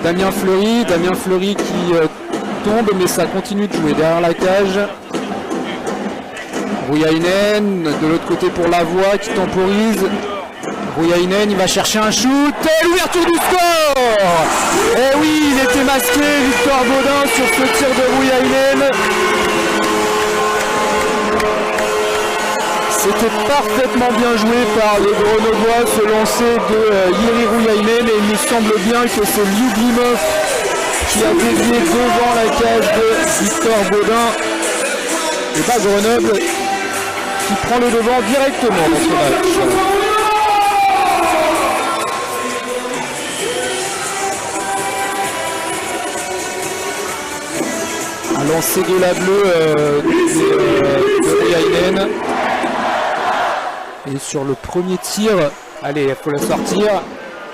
Damien Fleury qui tombe, mais ça continue de jouer derrière la cage. Rouyainen de l'autre côté pour Lavoie qui temporise. Rouyainen, il va chercher un shoot et l'ouverture du score. Et oui, il était masqué, Victor Baudin sur ce tir de Rouyainen. C'était parfaitement bien joué par les Grenoblois, ce lancer de Yeri Rouyainen, et il me semble bien que c'est Lyubimov qui a dévié devant la cage de Victor Baudin. Et pas Grenoble qui prend le devant directement dans ce match. Un lancer de la bleue de Rouyainen. Et sur le premier tir, allez, il faut la sortir.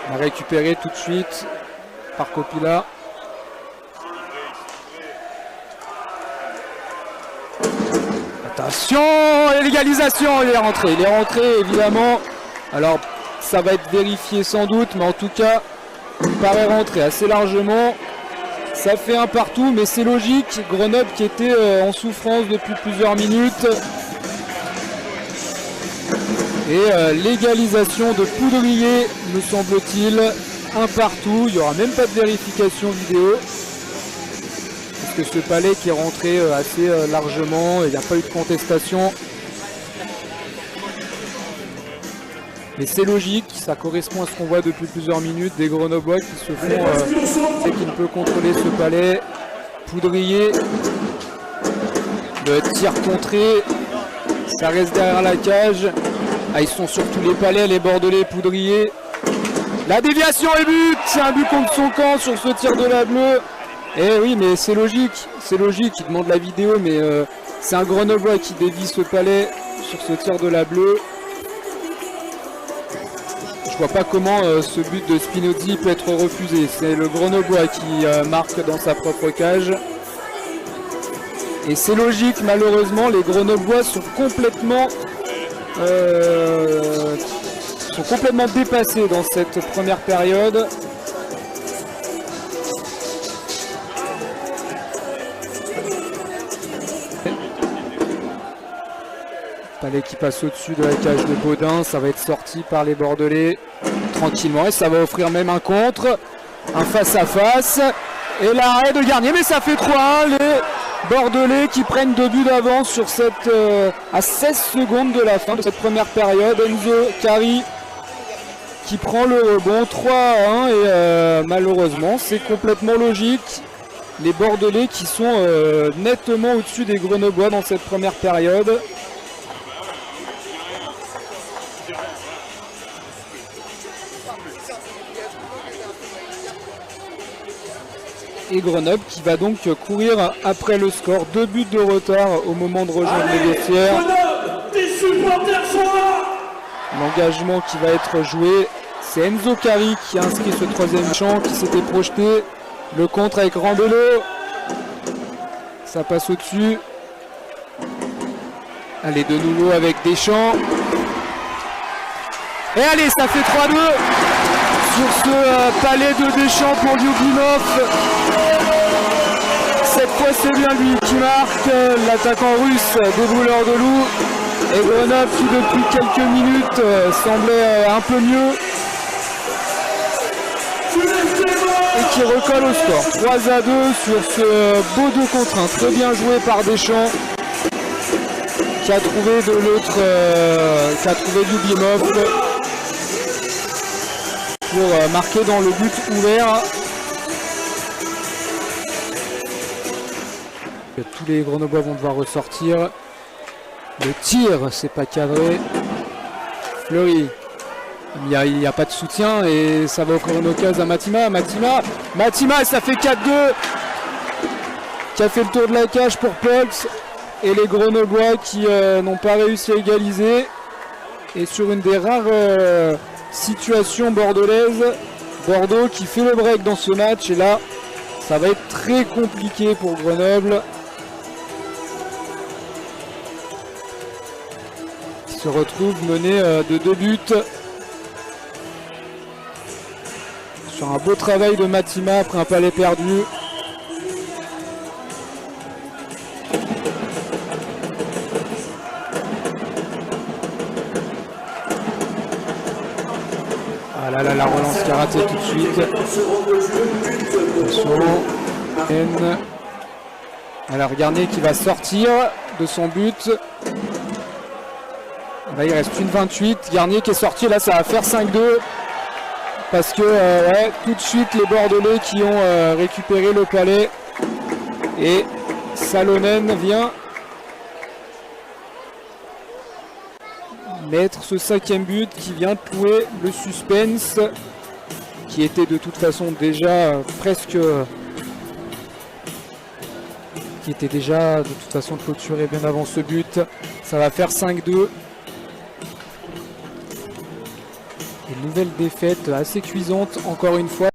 On va récupérer tout de suite par Copila. Attention, l'égalisation, il est rentré évidemment. Alors ça va être vérifié sans doute, mais en tout cas, il paraît rentrer assez largement. Ça fait un partout, mais c'est logique. Grenoble qui était en souffrance depuis plusieurs minutes. Et l'égalisation de Poudrier, me semble-t-il, un partout. Il n'y aura même pas de vérification vidéo. Parce que ce Palais qui est rentré assez largement, il n'y a pas eu de contestation. Mais c'est logique, ça correspond à ce qu'on voit depuis plusieurs minutes. Des Grenoblois qui se font et qui ne peut contrôler ce Palais. Poudrier, le tir contré, ça reste derrière la cage. Ah, ils sont sur tous les palais, les Bordelais, Poudrier. La déviation et but. C'est un but contre son camp sur ce tir de la bleue. Et oui, mais c'est logique. Il demande la vidéo, mais c'est un Grenoblois qui dévie ce Palais sur ce tir de la bleue. Je vois pas comment ce but de Spinozzi peut être refusé. C'est le Grenoblois qui marque dans sa propre cage. Et c'est logique, malheureusement, les Grenoblois sont complètement dépassés dans cette première période. Palais qui passe au-dessus de la cage de Baudin, ça va être sorti par les Bordelais tranquillement et ça va offrir même un contre, un face-à-face et l'arrêt de Garnier, mais ça fait 3-1. Les Bordelais qui prennent 2 buts d'avance sur cette à 16 secondes de la fin de cette première période. Enzo Cari qui prend le rebond, 3-1 et malheureusement c'est complètement logique. Les Bordelais qui sont nettement au-dessus des Grenoblois dans cette première période. Et Grenoble qui va donc courir après le score. 2 buts de retard au moment de rejoindre les vestiaires. L'engagement qui va être joué, c'est Enzo Cari qui a inscrit ce 3e champ, qui s'était projeté. Le contre avec Rambello. Ça passe au-dessus. Allez, de nouveau avec Deschamps. Et allez, ça fait 3-2 sur ce Palais de Deschamps pour Lyubimov. Cette fois c'est bien lui qui marque, l'attaquant russe des Brûleurs de Loup. Et Grenoble qui depuis quelques minutes semblait un peu mieux. Et qui recolle au score. 3-2 sur ce beau 2 contre 1. Très bien joué par Deschamps. Qui a trouvé de l'autre, qui a trouvé Lyubimov pour marquer dans le but ouvert. Tous les Grenoblois vont devoir ressortir. Le tir, c'est pas cadré. Fleury. Il n'y a pas de soutien et ça va encore une occasion à Matima. Matima, ça fait 4-2. Qui a fait le tour de la cage pour Polks. Et les Grenoblois qui n'ont pas réussi à égaliser. Et sur une des rares situations bordelaises, Bordeaux qui fait le break dans ce match. Et là, ça va être très compliqué pour Grenoble. se retrouve mené de 2 buts. Sur un beau travail de Matima après un palais perdu. Ah là là, la relance qui a raté tout de suite. Attention. Alors Garnier qui va sortir de son but. Là il reste une 28. Garnier qui est sorti, là ça va faire 5-2. Parce que ouais, tout de suite les Bordelais qui ont récupéré le palais. Et Salonen vient mettre ce 5e but qui vient clouer le suspense qui était de toute façon déjà presque qui était déjà de toute façon clôturé bien avant ce but. Ça va faire 5-2. Une nouvelle défaite assez cuisante encore une fois